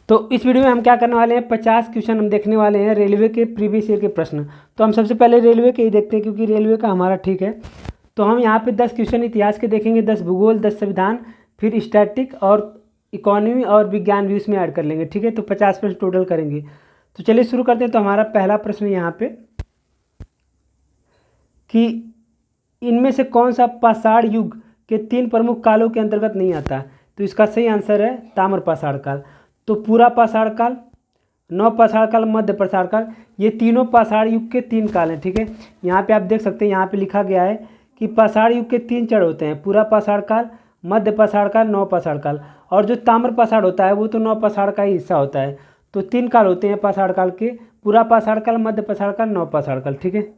तो इस वीडियो में हम क्या करने वाले हैं, 50 क्वेश्चन हम देखने वाले हैं रेलवे के प्रीवियस ईयर के प्रश्न। तो हम सबसे पहले रेलवे के ही देखते हैं क्योंकि रेलवे का हमारा ठीक है। तो हम यहाँ पे 10 क्वेश्चन इतिहास के देखेंगे, 10 भूगोल, 10 संविधान, फिर स्टैटिक और इकोनॉमी और विज्ञान भी उसमें ऐड कर लेंगे। ठीक है, तो 50 प्रश्न टोटल करेंगे। तो चलिए शुरू करते हैं। तो हमारा पहला प्रश्न यहाँ पे कि इनमें से कौन सा पाषाण युग के 3 प्रमुख कालों के अंतर्गत नहीं आता। तो इसका सही आंसर है ताम्र पाषाण काल। तो पूरा पाषाण काल, नव पाषाण काल, मध्य पाषाण काल, ये तीनों पाषाण युग के 3 काल हैं। ठीक है, यहाँ पे आप देख सकते हैं, यहाँ पे लिखा गया है कि पाषाण युग के 3 चरण होते हैं, पूरा पाषाण काल, मध्य पाषाण काल, नव पाषाण काल। और जो ताम्र पाषाण होता है वो तो नव पाषाण का ही हिस्सा होता है। तो 3 काल होते हैं पाषाण काल के, पूरा पाषाण काल, मध्य पाषाण काल, नव पाषाण काल। ठीक है,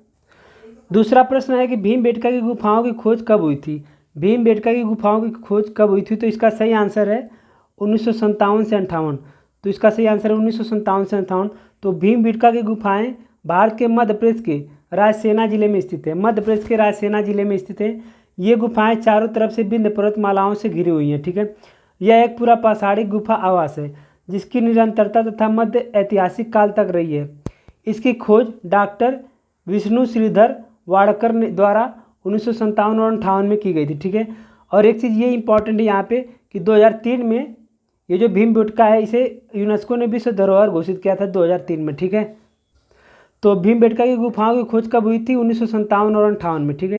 दूसरा प्रश्न है कि भीमबेटका की गुफाओं की खोज कब हुई थी। भीमबेटका की गुफाओं की खोज कब हुई थी। तो इसका सही आंसर है 1957 से 58। तो इसका सही आंसर है 1957 से 58। तो भीमबेटका की गुफाएं भारत के मध्य प्रदेश के रायसेना जिले में स्थित है। मध्य प्रदेश के रायसेना जिले में स्थित है। ये गुफाएं चारों तरफ से विंध्य पर्वतमालाओं से घिरी हुई हैं। ठीक है, यह एक पूरा पाषाणिक गुफा आवास है जिसकी निरंतरता तथा मध्य ऐतिहासिक काल तक रही है। इसकी खोज डॉक्टर विष्णु श्रीधर वाड़कर द्वारा 1957 और 58 में की गई थी। ठीक है, और एक चीज़ ये इंपॉर्टेंट है यहाँ पे कि 2003 में ये जो भीमबेटका है इसे यूनेस्को ने विश्व धरोहर घोषित किया था 2003 में। ठीक है, तो भीमबेटका की गुफाओं की खोज कब हुई थी, 1957 और 58 में। ठीक है,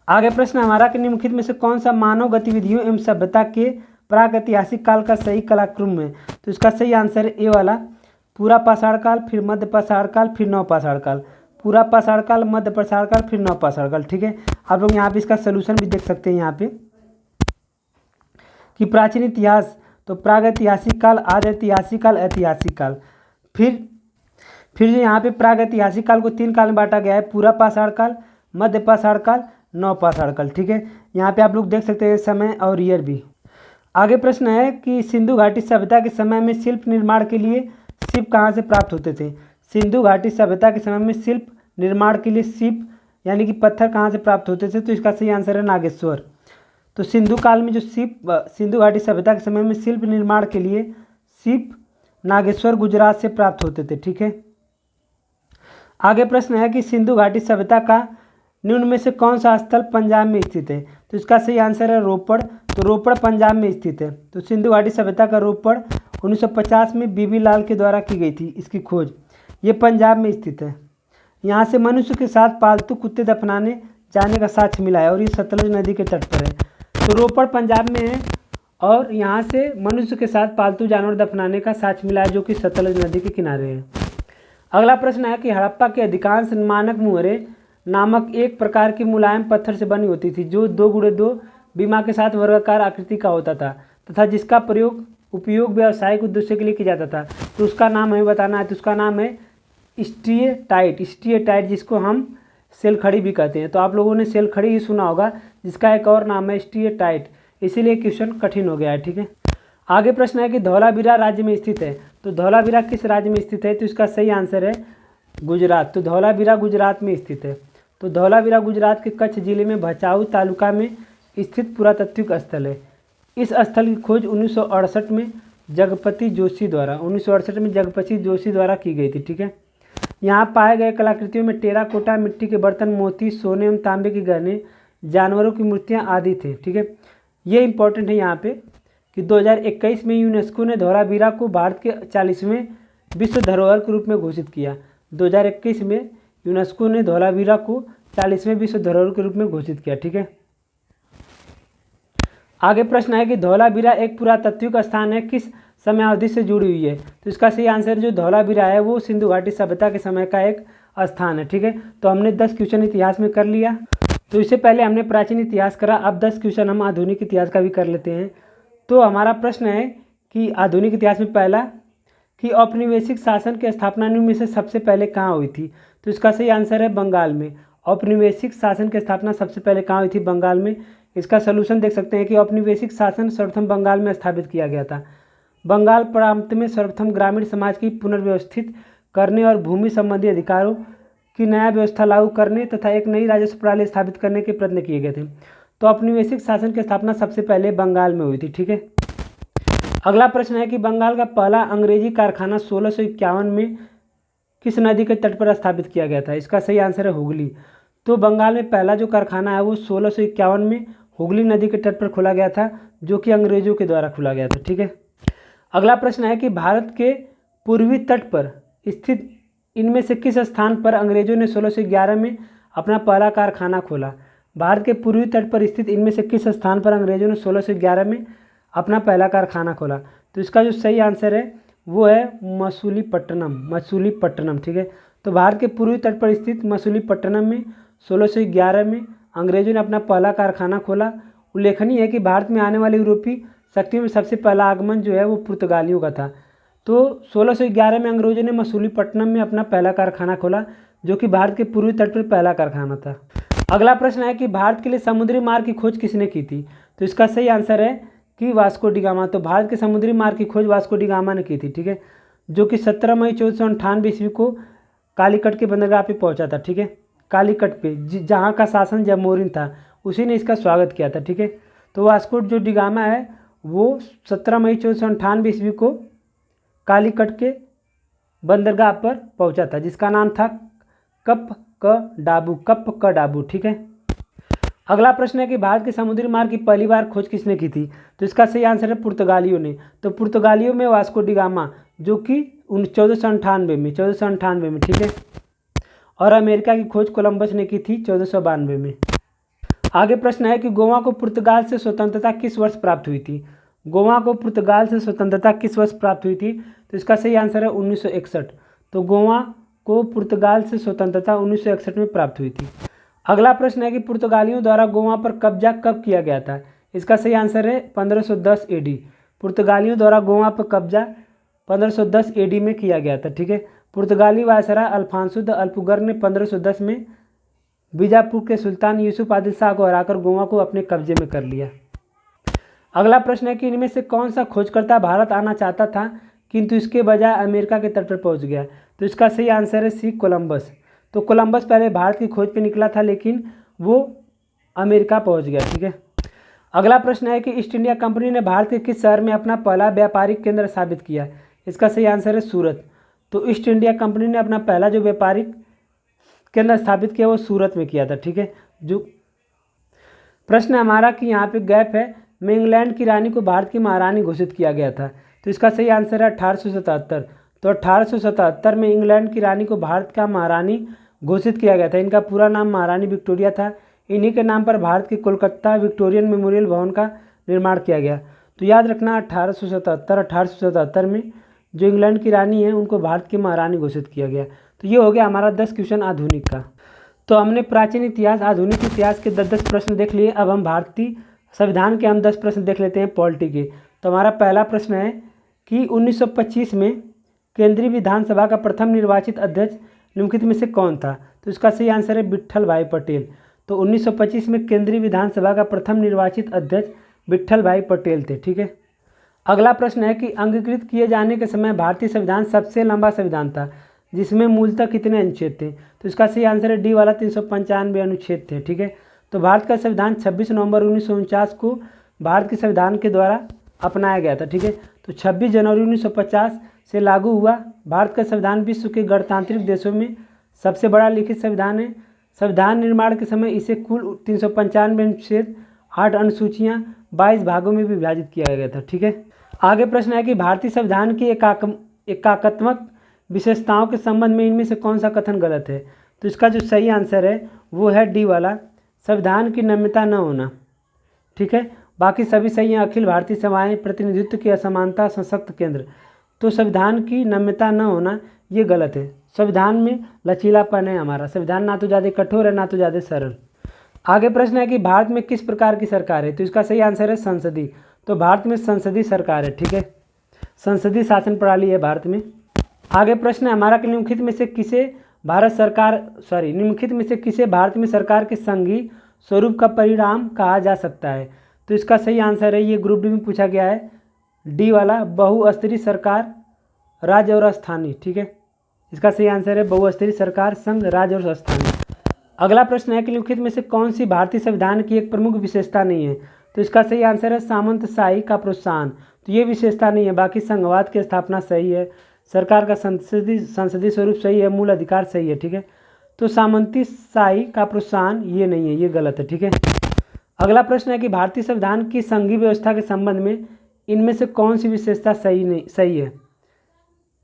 आगे प्रश्न हमारा कि निम्नलिखित में से कौन सा मानव गतिविधियों एवं सभ्यता के प्रागैतिहासिक काल का सही कालक्रम है। तो इसका सही आंसर है ए वाला, पूरा पाषाण काल, फिर मध्य पाषाण काल, फिर नव पाषाण काल। पूरा पाषाण काल, मध्य पाषाण काल, फिर नव पाषाण काल। ठीक है, आप लोग यहाँ पे इसका सोल्यूशन भी देख सकते हैं यहाँ पे कि इतिहास, तो प्रागैतिहासिक काल, आदि ऐतिहासिक काल, ऐतिहासिक काल। फिर जो यहाँ पे प्रागैतिहासिक काल को 3 काल में बांटा गया है, पूरा पाषाण काल, मध्य पाषाण काल, नव पाषाण काल। ठीक है, यहाँ पे आप लोग देख सकते हैं समय और ईयर भी। आगे प्रश्न है कि सिंधु घाटी सभ्यता के समय में शिल्प निर्माण के लिए शिप कहाँ से प्राप्त होते थे। सिंधु घाटी सभ्यता के समय में शिल्प निर्माण के लिए शिप यानी कि पत्थर कहाँ से प्राप्त होते थे। तो इसका सही आंसर है नागेश्वर। तो सिंधु काल में जो सिंधु घाटी सभ्यता के समय में शिल्प निर्माण के लिए शिप नागेश्वर गुजरात से प्राप्त होते थे। ठीक है, आगे प्रश्न है कि सिंधु घाटी सभ्यता का निम्न में से कौन सा स्थल पंजाब में स्थित है। तो इसका सही आंसर है रोपड़। तो रोपड़ पंजाब में स्थित है। तो सिंधु घाटी सभ्यता का रोपड़ 1950 में बीबी लाल के द्वारा की गई थी इसकी खोज। ये पंजाब में स्थित है। यहाँ से मनुष्य के साथ पालतू कुत्ते दफनाने जाने का साक्ष्य मिला है और ये सतलुज नदी के तट पर है। तो रोपड़ पंजाब में है और यहाँ से मनुष्य के साथ पालतू जानवर दफनाने का साक्ष्य मिला है जो कि सतलुज नदी के किनारे है। अगला प्रश्न है कि हड़प्पा के अधिकांश मानक मुहरे नामक एक प्रकार की मुलायम पत्थर से बनी होती थी जो 2x2 बीमा के साथ वर्गाकार आकृति का होता था तथा जिसका उपयोग व्यावसायिक उद्देश्य के लिए किया जाता था। तो उसका नाम हमें बताना है। तो उसका नाम है स्ट्रिएटाइट, जिसको हम सेलखड़ी भी कहते हैं। तो आप लोगों ने सेलखड़ी ही सुना होगा, जिसका एक और नाम है स्ट्रिएटाइट, इसीलिए क्वेश्चन कठिन हो गया है। ठीक है, आगे प्रश्न है कि धौलावीरा राज्य में स्थित है। तो धौलावीरा किस राज्य में स्थित है। तो इसका सही आंसर है गुजरात। तो धौलावीरा गुजरात में स्थित है। तो धौलावीरा गुजरात के कच्छ जिले में भचाऊ तालुका में स्थित पुरातात्विक स्थल है। इस स्थल की खोज 1968 में जगपति जोशी द्वारा की गई थी। ठीक है, यहाँ पाए गए कलाकृतियों में टेराकोटा मिट्टी के बर्तन, मोती, सोने एवं तांबे के गहने, जानवरों की मूर्तियाँ आदि थे। ठीक है, ये इंपॉर्टेंट है यहाँ पे कि 2021 में यूनेस्को ने धौलावीरा को भारत के 40वें विश्व धरोहर के रूप में घोषित किया। 2021 में यूनेस्को ने धौलावीरा को 40वें विश्व धरोहर के रूप में घोषित किया। ठीक है, आगे प्रश्न है कि धौलावीरा एक पुरातात्विक स्थान है किस समयावधि से जुड़ी हुई है। तो इसका सही आंसर जो धौलावीरा है वो सिंधु घाटी सभ्यता के समय का एक स्थान है। ठीक है, तो हमने 10 क्वेश्चन इतिहास में कर लिया। तो इससे पहले हमने प्राचीन इतिहास करा, अब 10 क्वेश्चन हम आधुनिक इतिहास का भी कर लेते हैं। तो हमारा प्रश्न है कि आधुनिक इतिहास में पहला कि औपनिवेशिक शासन की स्थापना में से सबसे पहले कहाँ हुई थी। तो इसका सही आंसर है बंगाल में। औपनिवेशिक शासन की स्थापना सबसे पहले कहाँ हुई थी, बंगाल में। इसका सलूशन देख सकते हैं कि औपनिवेशिक शासन सर्वप्रथम बंगाल में स्थापित किया गया था। बंगाल प्रांत में सर्वप्रथम ग्रामीण समाज की पुनर्व्यवस्थित करने और भूमि संबंधी अधिकारों की नया व्यवस्था लागू करने तथा एक नई राजस्व प्रणाली स्थापित करने के प्रयत्न किए गए थे। तो औपनिवेशिक शासन की स्थापना सबसे पहले बंगाल में हुई थी। ठीक है, अगला प्रश्न है कि बंगाल का पहला अंग्रेजी कारखाना 1651 में किस नदी के तट पर स्थापित किया गया था। इसका सही आंसर है हुगली। तो बंगाल में पहला जो कारखाना है वो 1651 में हुगली नदी के तट पर खोला गया था, जो कि अंग्रेजों के द्वारा खोला गया था। ठीक है, अगला प्रश्न है कि भारत के पूर्वी तट पर स्थित इनमें से किस स्थान पर अंग्रेजों ने 1611 में अपना पहला कारखाना खोला। भारत के पूर्वी तट पर स्थित इनमें से किस स्थान पर अंग्रेजों ने 1611 में अपना पहला कारखाना खोला। तो इसका जो सही आंसर है वो है मसूलीपट्टनम, मसूलीपट्टनम। ठीक है, तो भारत के पूर्वी तट पर स्थित मसूलीपट्टनम में 1611 में अंग्रेजों ने अपना पहला कारखाना खोला। उल्लेखनीय है कि भारत में आने वाली यूरोपीय शक्तियों में सबसे पहला आगमन जो है वो पुर्तगालियों का था। तो 1611 में अंग्रेजों ने मसूलीपट्टनम में अपना पहला कारखाना खोला, जो कि भारत के पूर्वी तट पर पहला कारखाना था। अगला प्रश्न है कि भारत के लिए समुद्री मार्ग की खोज किसने की थी। तो इसका सही आंसर है कि वास्को डी गामा। तो भारत के समुद्री मार्ग की खोज वास्को डी गामा ने की थी। ठीक है, जो कि 17 मई 1498 ईस्वी को कालीकट के बंदरगाह पे पहुंचा था। ठीक है, कालीकट पे जहाँ का शासन जमोरिन था, उसी ने इसका स्वागत किया था। ठीक है, तो वास्को जो डी गामा है वो 17 मई 1498 ईस्वी को कालीकट के बंदरगाह पर पहुंचा था, जिसका नाम था कप क डाबू। ठीक है, अगला प्रश्न है कि भारत के समुद्री मार्ग की पहली बार खोज किसने की थी। तो इसका सही आंसर है पुर्तगालियों ने। तो पुर्तगालियों में वास्को डी गामा, जो कि 1498 में। ठीक है, और अमेरिका की खोज कोलंबस ने की थी 1492 में। आगे प्रश्न है कि गोवा को पुर्तगाल से स्वतंत्रता किस वर्ष प्राप्त हुई थी। गोवा को पुर्तगाल से स्वतंत्रता किस वर्ष प्राप्त हुई थी। तो इसका सही आंसर है 1961। तो गोवा को पुर्तगाल से स्वतंत्रता 1961 में प्राप्त हुई थी। अगला प्रश्न है कि पुर्तगालियों द्वारा गोवा पर कब्जा कब किया गया था। इसका सही आंसर है 1510 एडी। पुर्तगालियों द्वारा गोवा पर कब्जा 1510 एडी में किया गया था। ठीक है, पुर्तगाली वायसराय अल्फांसो द अल्पुगर ने 1510 में बीजापुर के सुल्तान यूसुफ आदिल शाह को हराकर गोवा को अपने कब्जे में कर लिया। अगला प्रश्न है कि इनमें से कौन सा खोजकर्ता भारत आना चाहता था किंतु इसके बजाय अमेरिका के तट पर पहुंच गया। तो इसका सही आंसर है सी, कोलंबस। तो कोलंबस पहले भारत की खोज पे निकला था, लेकिन वो अमेरिका पहुंच गया। ठीक है, अगला प्रश्न है कि ईस्ट इंडिया कंपनी ने भारत के किस शहर में अपना पहला व्यापारिक केंद्र स्थापित किया। इसका सही आंसर है सूरत। तो ईस्ट इंडिया कंपनी ने अपना पहला जो व्यापारिक केंद्र स्थापित किया वो सूरत में किया था। ठीक है, जो प्रश्न हमारा कि यहाँ पे गैप है, में इंग्लैंड की रानी को भारत की महारानी घोषित किया गया था। तो इसका सही आंसर है 1877। तो 1877 में इंग्लैंड की रानी को भारत का महारानी घोषित किया गया था। इनका पूरा नाम महारानी विक्टोरिया था। इन्हीं के नाम पर भारत के कोलकाता विक्टोरियन मेमोरियल भवन का निर्माण किया गया। तो याद रखना 1877 में जो इंग्लैंड की रानी है उनको भारत की महारानी घोषित किया गया। तो ये हो गया हमारा 10 क्वेश्चन आधुनिक का। तो हमने प्राचीन इतिहास, आधुनिक इतिहास के 10 प्रश्न देख लिए। अब हम भारतीय संविधान के हम 10 प्रश्न देख लेते हैं पॉलिटी के। तो हमारा पहला प्रश्न है कि 1925 में केंद्रीय विधानसभा का प्रथम निर्वाचित अध्यक्ष निम्नलिखित में से कौन था। तो इसका सही आंसर है विट्ठल भाई पटेल। तो 1925 में केंद्रीय विधानसभा का प्रथम निर्वाचित अध्यक्ष विट्ठल भाई पटेल थे। ठीक है, अगला प्रश्न है कि अंगीकृत किए जाने के समय भारतीय संविधान सबसे लंबा संविधान था, जिसमें मूलतः कितने अनुच्छेद थे। तो इसका सही आंसर है डी वाला 395 अनुच्छेद थे। ठीक है, तो भारत का संविधान 26 नवंबर 1949 को भारत के संविधान के द्वारा अपनाया गया था। ठीक है, तो 26 जनवरी 1950 से लागू हुआ। भारत का संविधान विश्व के गणतांत्रिक देशों में सबसे बड़ा लिखित संविधान है। संविधान निर्माण के समय इसे कुल 395 अनुच्छेद, 8 अनुसूचियाँ, 22 भागों में विभाजित किया गया था। ठीक है, आगे प्रश्न है कि भारतीय संविधान की एकात्मक विशेषताओं के संबंध में इनमें से कौन सा कथन गलत है। तो इसका जो सही आंसर है वो है डी वाला, संविधान की नम्यता न होना। ठीक है, बाकी सभी सही हैं। अखिल भारतीय सेवाएं, प्रतिनिधित्व की असमानता, सशक्त केंद्र। तो संविधान की नम्यता न होना ये गलत है। संविधान में लचीलापन है हमारा, संविधान ना तो ज़्यादा कठोर है ना तो ज़्यादा सरल। आगे प्रश्न है कि भारत में किस प्रकार की सरकार है, तो इसका सही आंसर है संसदीय। तो भारत में संसदीय सरकार है, ठीक है, संसदीय शासन प्रणाली है भारत में। आगे प्रश्न है हमारा कि निम्नलिखित में से किसे भारत में सरकार के संघीय स्वरूप का परिणाम कहा जा सकता है, तो इसका सही आंसर है, ये ग्रुप डी में पूछा गया है, डी वाला, बहुस्तरीय सरकार, राज्य और स्थानीय, ठीक है, इसका सही आंसर है बहुस्तरीय सरकार, संघ, राज्य और स्थानीय। अगला प्रश्न है कि निम्नलिखित में से कौन सी भारतीय संविधान की एक प्रमुख विशेषता नहीं है, तो इसका सही आंसर है सामंतशाही का प्रोत्साहन। तो ये विशेषता नहीं है, बाकी संघवाद की स्थापना सही है, सरकार का संसदीय स्वरूप सही है, मूल अधिकार सही है, ठीक है। तो सामंतशाही का प्रोत्साहन ये नहीं है, ये गलत है, ठीक है। अगला प्रश्न है कि भारतीय संविधान की संघीय व्यवस्था के संबंध में इनमें से कौन सी विशेषता सही है,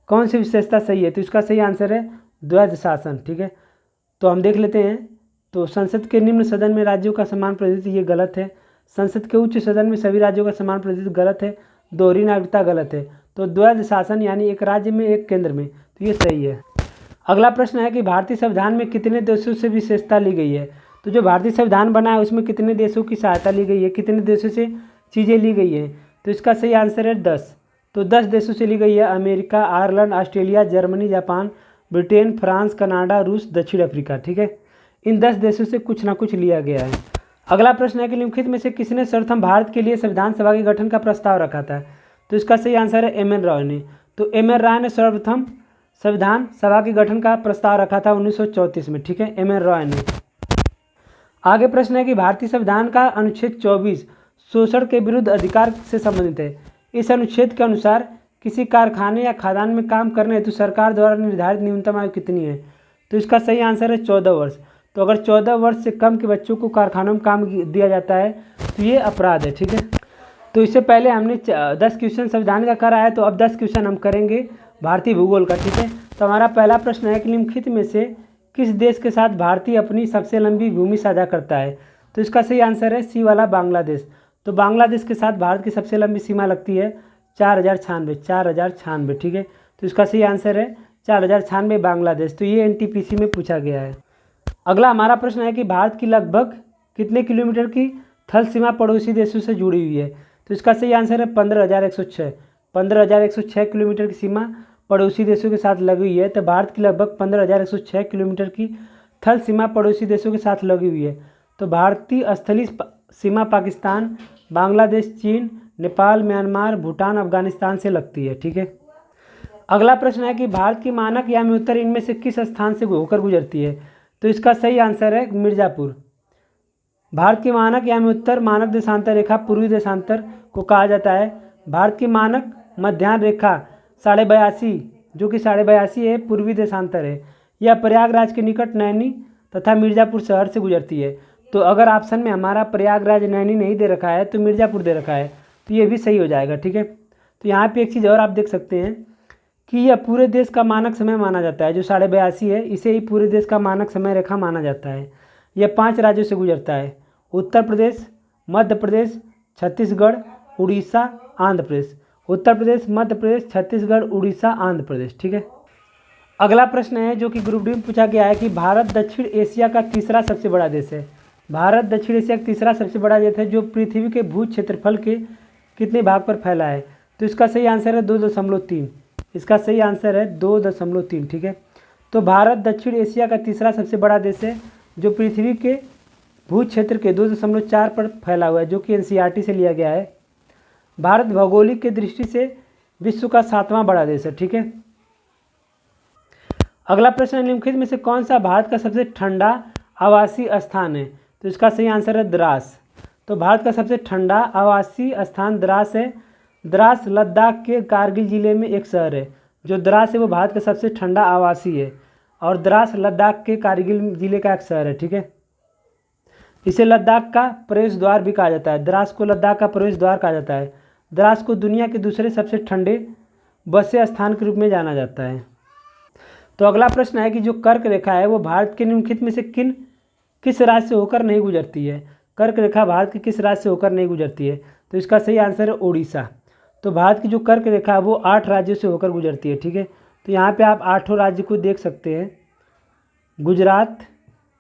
कौन सी विशेषता सही है, तो इसका सही आंसर है द्वैध शासन, ठीक है। तो हम देख लेते हैं। तो संसद के निम्न सदन में राज्यों का समान प्रतिनिधित्व, ये गलत है। संसद के उच्च सदन में सभी राज्यों का समान प्रतिनिधित्व, गलत है। दोहरी नागरिकता, गलत है। तो द्वैध शासन यानी एक राज्य में एक केंद्र में, तो ये सही है। अगला प्रश्न है कि भारतीय संविधान में कितने देशों से विशेषता ली गई है, तो जो भारतीय संविधान बना है उसमें कितने देशों की सहायता ली गई है, कितने देशों से चीज़ें ली गई हैं, तो इसका सही आंसर है 10। तो 10 देशों से ली गई है, America, Ireland, Australia, Germany, Japan, Britain, France, Canada, रूस, दक्षिण अफ्रीका, ठीक है। इन 10 देशों से कुछ ना कुछ लिया गया है। अगला प्रश्न है कि निम्नलिखित में से किसने सर्वप्रथम भारत के लिए संविधान सभा के गठन का प्रस्ताव रखा था, तो इसका सही आंसर है एम एन रॉय ने। तो एम एन रॉय ने सर्वप्रथम संविधान सभा के गठन का प्रस्ताव रखा था 1934 में, ठीक है, एम एन रॉय ने। आगे प्रश्न है कि भारतीय संविधान का अनुच्छेद 24 शोषण के विरुद्ध अधिकार से संबंधित है। इस अनुच्छेद के अनुसार किसी कारखाने या खदान में काम करने हेतु सरकार द्वारा निर्धारित न्यूनतम आयु कितनी है, तो इसका सही आंसर है 14 वर्ष। तो अगर 14 वर्ष से कम के बच्चों को कारखानों में काम दिया जाता है तो ये अपराध है, ठीक है। तो इससे पहले हमने 10 क्वेश्चन संविधान का करा है, तो अब 10 क्वेश्चन हम करेंगे भारतीय भूगोल का, ठीक है। तो हमारा पहला प्रश्न है कि निम्नलिखित में से किस देश के साथ भारतीय अपनी सबसे लंबी भूमि साझा करता है, तो इसका सही आंसर है सी वाला, बांग्लादेश। तो बांग्लादेश के साथ भारत की सबसे लंबी सीमा लगती है 4096, ठीक है। तो इसका सही आंसर है 4096 बांग्लादेश। तो ये एनटीपीसी में पूछा गया है। अगला हमारा प्रश्न है कि भारत की लगभग कितने किलोमीटर की थल सीमा पड़ोसी देशों से जुड़ी हुई है, तो इसका सही आंसर है 15,106। 15,106 किलोमीटर की सीमा पड़ोसी देशों के साथ लगी हुई है। तो भारत की लगभग 15,106 किलोमीटर की थल सीमा पड़ोसी देशों के साथ लगी हुई है। तो भारतीय स्थलीय सीमा पाकिस्तान, बांग्लादेश, चीन, नेपाल, म्यांमार, भूटान, अफगानिस्तान से लगती है, ठीक है। अगला प्रश्न है कि भारत की मानक यामी उत्तर इनमें से किस स्थान से होकर गुजरती है, तो इसका सही आंसर है मिर्ज़ापुर। भारत की मानक यामी उत्तर मानक देशांतर रेखा पूर्वी देशांतर को कहा जाता है। भारत की मानक मध्याह्न रेखा 82.5 जो कि 82.5 है, पूर्वी देशांतर है। यह प्रयागराज के निकट नैनी तथा मिर्ज़ापुर शहर से गुजरती है। तो अगर ऑप्शन में हमारा प्रयागराज नैनी नहीं दे रखा है तो मिर्ज़ापुर दे रखा है, तो ये भी सही हो जाएगा, ठीक है। तो यहाँ पे एक चीज़ और आप देख सकते हैं कि यह पूरे देश का मानक समय माना जाता है, जो 82.5 है, इसे ही पूरे देश का मानक समय रेखा माना जाता है। यह 5 राज्यों से गुजरता है, उत्तर प्रदेश, मध्य प्रदेश, छत्तीसगढ़, उड़ीसा, आंध्र प्रदेश। उत्तर प्रदेश, मध्य प्रदेश, छत्तीसगढ़, उड़ीसा, आंध्र प्रदेश, ठीक है। अगला प्रश्न है जो कि ग्रुप डी में पूछा गया है कि भारत दक्षिण एशिया का तीसरा सबसे बड़ा देश है। भारत दक्षिण एशिया का तीसरा सबसे बड़ा देश है जो पृथ्वी के भू क्षेत्रफल के कितने भाग पर फैला है, तो इसका सही आंसर है 2.3। इसका सही आंसर है 2.3, ठीक है। तो भारत दक्षिण एशिया का तीसरा सबसे बड़ा देश है जो पृथ्वी के भू क्षेत्र के 2.4 पर फैला हुआ है, जो कि एनसीईआरटी से लिया गया है। भारत भौगोलिक की दृष्टि से विश्व का 7वां बड़ा देश है, ठीक है। अगला प्रश्न, निम्नलिखित में से कौन सा भारत का सबसे ठंडा आवासीय स्थान है, तो इसका सही आंसर है द्रास। तो भारत का सबसे ठंडा आवासीय स्थान द्रास है। द्रास लद्दाख के कारगिल जिले में एक शहर है। जो द्रास है वो भारत का सबसे ठंडा आवासीय है और द्रास लद्दाख के कारगिल जिले का एक शहर है, ठीक है। इसे लद्दाख का प्रवेश द्वार भी कहा जाता है। द्रास को लद्दाख का प्रवेश द्वार कहा जाता है। द्रास को दुनिया के दूसरे सबसे ठंडे बसे स्थान के रूप में जाना जाता है। तो अगला प्रश्न है कि जो कर्क रेखा है वो भारत के निम्नलिखित में से किस राज्य से होकर नहीं गुजरती है, कर्क रेखा भारत के किस राज्य से होकर नहीं गुजरती है? तो इसका सही आंसर है उड़ीसा। तो भारत की जो कर्क रेखा है वो 8 राज्यों से होकर गुजरती है, ठीक है। तो यहाँ पे आप 8 राज्य को देख सकते हैं, गुजरात,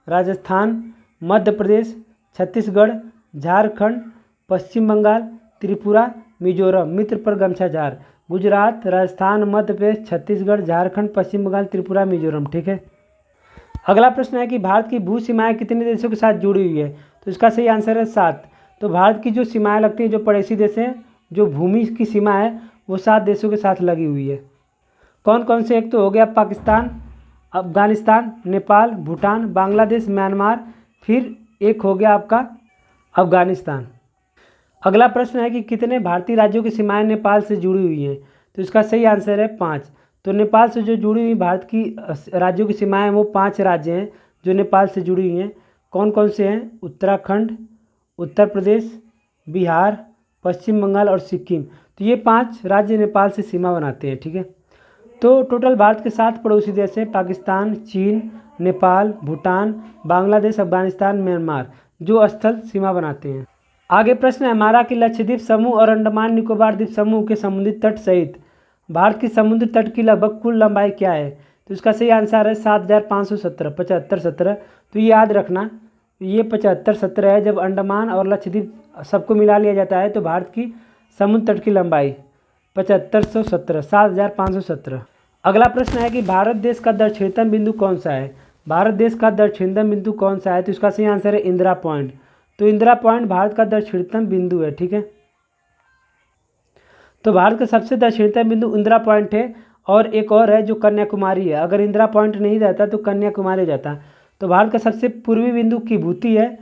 राजस्थान, मध्य प्रदेश, छत्तीसगढ़, झारखंड, पश्चिम बंगाल, त्रिपुरा, मिजोरम। मित्र पर गमछा झार। गुजरात, राजस्थान, मध्य प्रदेश, छत्तीसगढ़, झारखंड, पश्चिम बंगाल, त्रिपुरा, मिजोरम, ठीक है। अगला प्रश्न है कि भारत की भू सीमाएँ कितने देशों के साथ जुड़ी हुई है? तो इसका सही आंसर है 7। तो भारत की जो सीमाएँ लगती हैं, जो पड़ोसी देश हैं, जो भूमि की सीमा है वो 7 देशों के साथ लगी हुई है। कौन कौन से? एक तो हो गया पाकिस्तान, अफगानिस्तान, नेपाल, भूटान, बांग्लादेश, म्यांमार, फिर एक हो गया आपका अफगानिस्तान। अगला प्रश्न है कि कितने भारतीय राज्यों की सीमाएं नेपाल से जुड़ी हुई हैं? तो इसका सही आंसर है 5। तो नेपाल से जो जुड़ी हुई भारत की राज्यों की सीमाएं वो 5 राज्य हैं जो नेपाल से जुड़ी हुई हैं। कौन कौन से हैं? उत्तराखंड, उत्तर प्रदेश, बिहार, पश्चिम बंगाल और सिक्किम। तो ये 5 राज्य नेपाल से सीमा बनाते हैं, ठीक है। तो टोटल भारत के 7 पड़ोसी देश हैं, पाकिस्तान, चीन, नेपाल, भूटान, बांग्लादेश, अफगानिस्तान, म्यांमार, जो स्थल सीमा बनाते हैं। आगे प्रश्न है, हमारा कि लक्षद्वीप समूह और अंडमान निकोबार द्वीप समूह के समुद्री तट सहित भारत की समुद्र तट की लगभग कुल लंबाई क्या है? तो इसका सही आंसर है 7517, 75-17। तो ये याद रखना, ये 75-17 है। जब अंडमान और लक्षद्वीप सबको मिला लिया जाता है तो भारत की समुद्र तट की लंबाई 7517, 7517। अगला प्रश्न है कि भारत देश का दक्षिणतम बिंदु कौन सा है? भारत देश का दक्षिणतम बिंदु कौन सा है? तो इसका सही आंसर है इंदिरा पॉइंट। तो इंदिरा पॉइंट भारत का दक्षिणतम बिंदु है, ठीक है। तो भारत का सबसे दक्षिणतम बिंदु इंदिरा पॉइंट है, और एक और है जो कन्याकुमारी है। अगर इंदिरा पॉइंट नहीं रहता तो कन्याकुमारी हो जाता। तो भारत का सबसे पूर्वी बिंदु किबूती है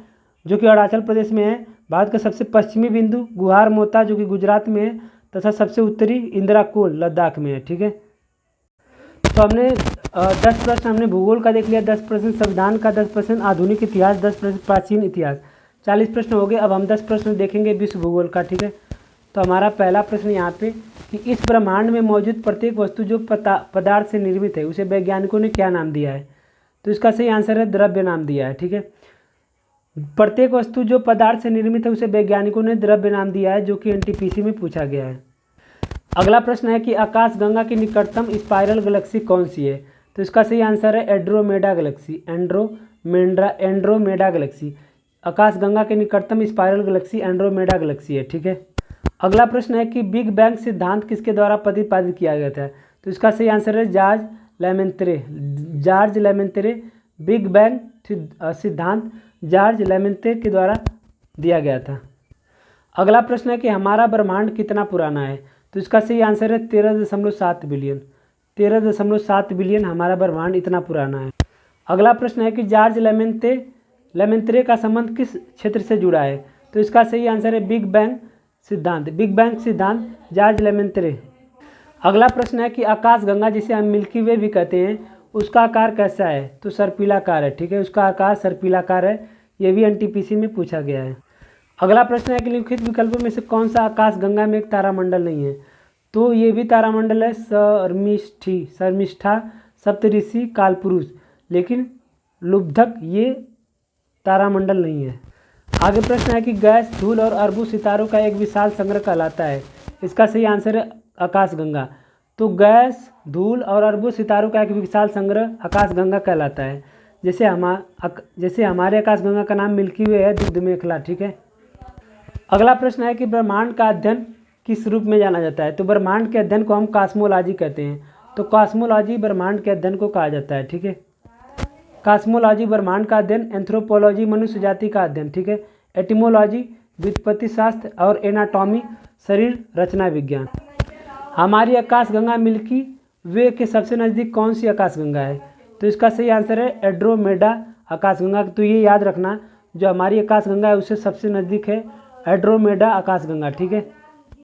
जो कि अरुणाचल प्रदेश में है। भारत का सबसे पश्चिमी बिंदु गुहार मोता जो कि गुजरात में है, तथा सबसे उत्तरी इंदिरा कोल लद्दाख में है, ठीक है। तो हमने 10 प्रश्न हमने भूगोल का देख लिया, 10 प्रश्न संविधान का, 10 प्रश्न आधुनिक इतिहास, 10 प्रश्न प्राचीन इतिहास, 40 प्रश्न हो गए। अब हम 10 प्रश्न देखेंगे विश्व भूगोल का, ठीक है। तो हमारा पहला प्रश्न यहाँ पे कि इस ब्रह्मांड में मौजूद प्रत्येक वस्तु जो पदार्थ से निर्मित है उसे वैज्ञानिकों ने क्या नाम दिया है? तो इसका सही आंसर है द्रव्य नाम दिया है, ठीक है। प्रत्येक वस्तु जो पदार्थ से निर्मित है उसे वैज्ञानिकों ने द्रव्य नाम दिया है, जो कि एनटीपीसी में पूछा गया है। अगला प्रश्न है कि आकाशगंगा की निकटतम स्पाइरल गैलेक्सी कौन सी है? तो इसका सही आंसर है एंड्रोमेडा गैलेक्सी, एंड्रोमेडा गैलेक्सी। आकाशगंगा के निकटतम स्पाइरल गैलेक्सी एंड्रोमेडा गैलेक्सी है, ठीक है। अगला प्रश्न है कि बिग बैंग सिद्धांत किसके द्वारा प्रतिपादित किया गया था? तो इसका सही आंसर है जॉर्ज लेमेंत्रे। बिग बैंग सिद्धांत जॉर्ज लेमेंत्रे के द्वारा दिया गया था। अगला प्रश्न है कि हमारा ब्रह्मांड कितना पुराना है? तो इसका सही आंसर है 13.7 बिलियन। 13.7 बिलियन हमारा ब्रह्मांड इतना पुराना है। अगला प्रश्न है कि जॉर्ज लेमेंत्रे का संबंध किस क्षेत्र से जुड़ा है? तो इसका सही आंसर है बिग बैंग सिद्धांत जॉर्ज लेमेंत्रे। अगला प्रश्न है कि आकाशगंगा जिसे हम मिल्की वे भी कहते हैं उसका आकार कैसा है? तो सर्पिलाकार है, ठीक है। उसका आकार सर्पिलाकार है। ये भी एनटीपीसी में पूछा गया है। अगला प्रश्न है कि निम्नलिखित विकल्पों में से कौन सा आकाशगंगा में एक तारामंडल नहीं है? तो ये भी तारामंडल है शर्मिष्ठा, सप्तऋषि, कालपुरुष, लेकिन लुब्धक ये तारामंडल नहीं है। आगे प्रश्न है कि गैस, धूल और अरबों सितारों का एक विशाल संग्रह कहलाता है। इसका सही आंसर है आकाशगंगा। तो गैस, धूल और अरबों सितारों का एक विशाल संग्रह आकाशगंगा कहलाता है। जैसे हमारे आकाशगंगा का नाम मिल्की वे है, दुग्ध मेखला, ठीक है। अगला प्रश्न है कि ब्रह्मांड का अध्ययन किस रूप में जाना जाता है? तो ब्रह्मांड के अध्ययन को हम कॉस्मोलॉजी कहते हैं। तो कॉस्मोलॉजी ब्रह्मांड के अध्ययन को कहा जाता है, ठीक है। कॉस्मोलॉजी ब्रह्मांड का अध्ययन, एंथ्रोपोलॉजी मनुष्य जाति का अध्ययन, ठीक है। एटिमोलॉजी व्युत्पत्ति शास्त्र और एनाटॉमी शरीर रचना विज्ञान। हमारी आकाशगंगा मिल्की वे के सबसे नज़दीक कौन सी आकाशगंगा है? तो इसका सही आंसर है एंड्रोमेडा आकाशगंगा। तो ये याद रखना, जो हमारी आकाशगंगा है उससे सबसे नज़दीक है एंड्रोमेडा आकाशगंगा, ठीक है।